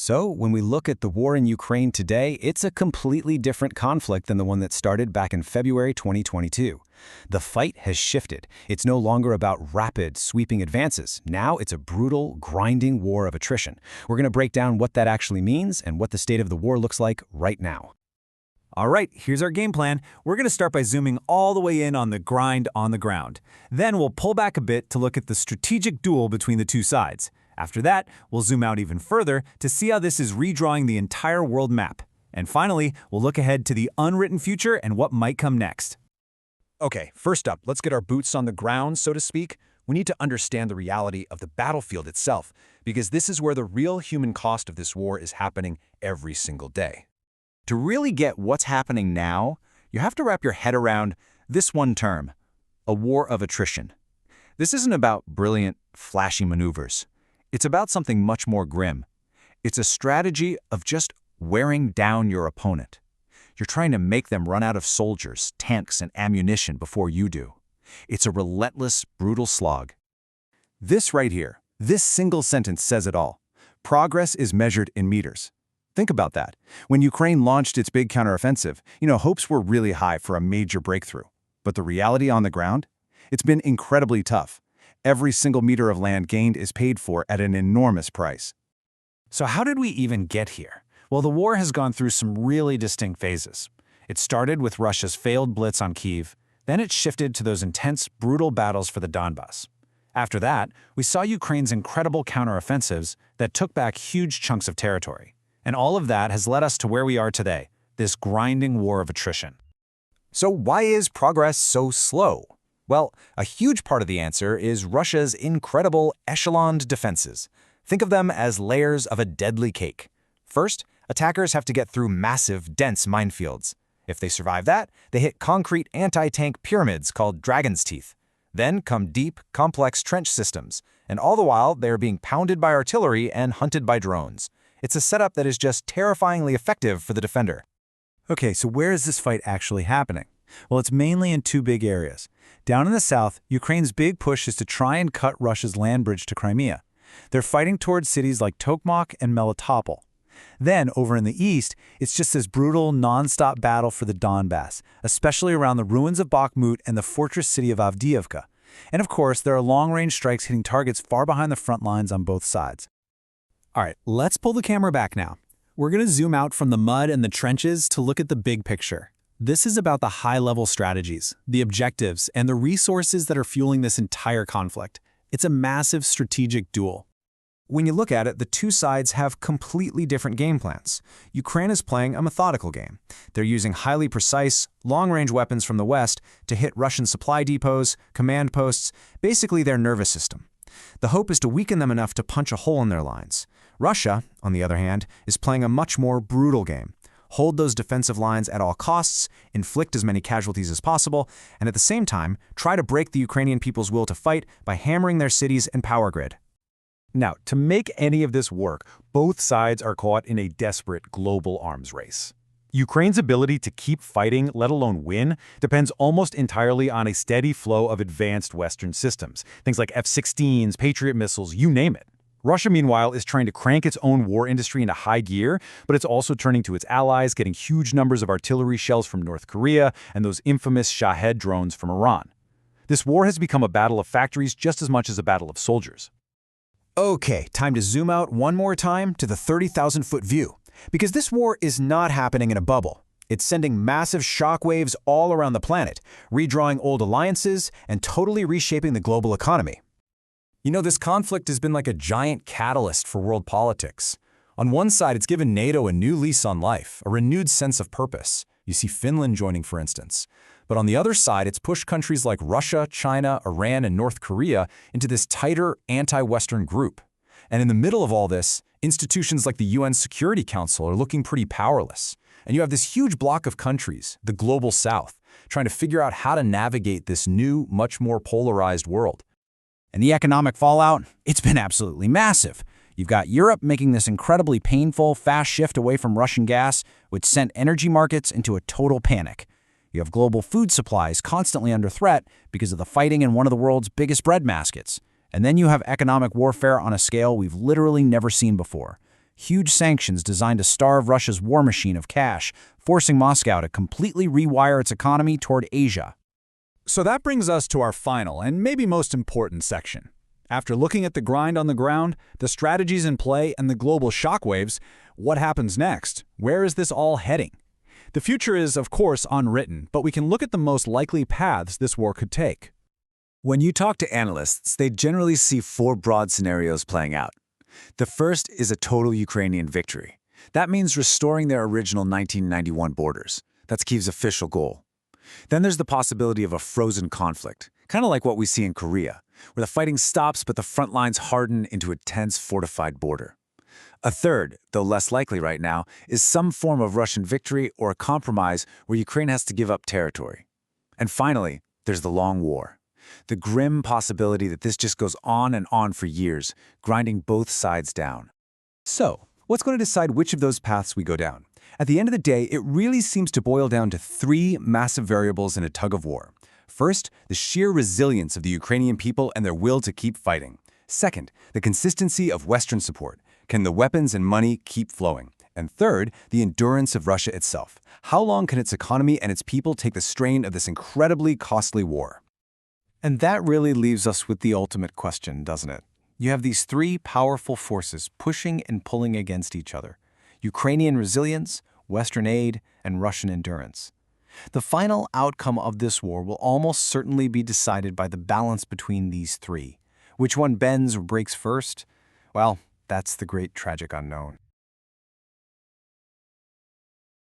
So, when we look at the war in Ukraine today, it's a completely different conflict than the one that started back in February 2022. The fight has shifted. It's no longer about rapid, sweeping advances. Now it's a brutal, grinding war of attrition. We're going to break down what that actually means and what the state of the war looks like right now. All right, here's our game plan. We're going to start by zooming all the way in on the grind on the ground. Then we'll pull back a bit to look at the strategic duel between the two sides. After that, we'll zoom out even further to see how this is redrawing the entire world map. And finally, we'll look ahead to the unwritten future and what might come next. Okay, first up, let's get our boots on the ground, so to speak. We need to understand the reality of the battlefield itself, because this is where the real human cost of this war is happening every single day. To really get what's happening now, you have to wrap your head around this one term, a war of attrition. This isn't about brilliant, flashy maneuvers. It's about something much more grim. It's a strategy of just wearing down your opponent. You're trying to make them run out of soldiers, tanks, and ammunition before you do. It's a relentless, brutal slog. This right here, this single sentence says it all. Progress is measured in meters. Think about that. When Ukraine launched its big counteroffensive, hopes were really high for a major breakthrough. But the reality on the ground? It's been incredibly tough. Every single meter of land gained is paid for at an enormous price. So how did we even get here? Well, the war has gone through some really distinct phases. It started with Russia's failed blitz on Kyiv, then it shifted to those intense, brutal battles for the Donbas. After that, we saw Ukraine's incredible counteroffensives that took back huge chunks of territory. And all of that has led us to where we are today, this grinding war of attrition. So why is progress so slow? Well, a huge part of the answer is Russia's incredible echeloned defenses. Think of them as layers of a deadly cake. First, attackers have to get through massive, dense minefields. If they survive that, they hit concrete anti-tank pyramids called dragon's teeth. Then come deep, complex trench systems, and all the while they are being pounded by artillery and hunted by drones. It's a setup that is just terrifyingly effective for the defender. Okay, so where is this fight actually happening? Well, it's mainly in two big areas. Down in the south, Ukraine's big push is to try and cut Russia's land bridge to Crimea. They're fighting towards cities like Tokmak and Melitopol. Then, over in the east, it's just this brutal, non-stop battle for the Donbas, especially around the ruins of Bakhmut and the fortress city of Avdiivka. And of course, there are long-range strikes hitting targets far behind the front lines on both sides. All right, let's pull the camera back now. We're going to zoom out from the mud and the trenches to look at the big picture. This is about the high-level strategies, the objectives, and the resources that are fueling this entire conflict. It's a massive strategic duel. When you look at it, the two sides have completely different game plans. Ukraine is playing a methodical game. They're using highly precise, long-range weapons from the west to hit Russian supply depots, command posts, basically their nervous system. The hope is to weaken them enough to punch a hole in their lines. Russia, on the other hand, is playing a much more brutal game. Hold those defensive lines at all costs, inflict as many casualties as possible, and at the same time, try to break the Ukrainian people's will to fight by hammering their cities and power grid. Now, to make any of this work, both sides are caught in a desperate global arms race. Ukraine's ability to keep fighting, let alone win, depends almost entirely on a steady flow of advanced Western systems. Things like F-16s, Patriot missiles, you name it. Russia, meanwhile, is trying to crank its own war industry into high gear, but it's also turning to its allies, getting huge numbers of artillery shells from North Korea and those infamous Shahed drones from Iran. This war has become a battle of factories just as much as a battle of soldiers. Okay, time to zoom out one more time to the 30,000-foot view. Because this war is not happening in a bubble. It's sending massive shockwaves all around the planet, redrawing old alliances and totally reshaping the global economy. This conflict has been like a giant catalyst for world politics. On one side, it's given NATO a new lease on life, a renewed sense of purpose. You see Finland joining, for instance. But on the other side, it's pushed countries like Russia, China, Iran, and North Korea into this tighter, anti-Western group. And in the middle of all this, institutions like the UN Security Council are looking pretty powerless. And you have this huge block of countries, the Global South, trying to figure out how to navigate this new, much more polarized world. And the economic fallout? It's been absolutely massive. You've got Europe making this incredibly painful, fast shift away from Russian gas, which sent energy markets into a total panic. You have global food supplies constantly under threat because of the fighting in one of the world's biggest breadbaskets. And then you have economic warfare on a scale we've literally never seen before. huge sanctions designed to starve Russia's war machine of cash, forcing Moscow to completely rewire its economy toward Asia. So that brings us to our final and maybe most important section. After looking at the grind on the ground, the strategies in play, and the global shockwaves, what happens next? Where is this all heading? The future is, of course, unwritten, but we can look at the most likely paths this war could take. When you talk to analysts, they generally see four broad scenarios playing out. The first is a total Ukrainian victory. That means restoring their original 1991 borders. That's Kyiv's official goal. Then there's the possibility of a frozen conflict, kind of like what we see in Korea, where the fighting stops but the front lines harden into a tense, fortified border. A third, though less likely right now, is some form of Russian victory or a compromise where Ukraine has to give up territory. And finally, there's the long war. The grim possibility that this just goes on and on for years, grinding both sides down. So, what's going to decide which of those paths we go down? At the end of the day, it really seems to boil down to three massive variables in a tug-of-war. First, the sheer resilience of the Ukrainian people and their will to keep fighting. Second, the consistency of Western support. Can the weapons and money keep flowing? And third, the endurance of Russia itself. How long can its economy and its people take the strain of this incredibly costly war? And that really leaves us with the ultimate question, doesn't it? You have these three powerful forces pushing and pulling against each other: Ukrainian resilience, Western aid, and Russian endurance. The final outcome of this war will almost certainly be decided by the balance between these three. Which one bends or breaks first? Well, that's the great tragic unknown.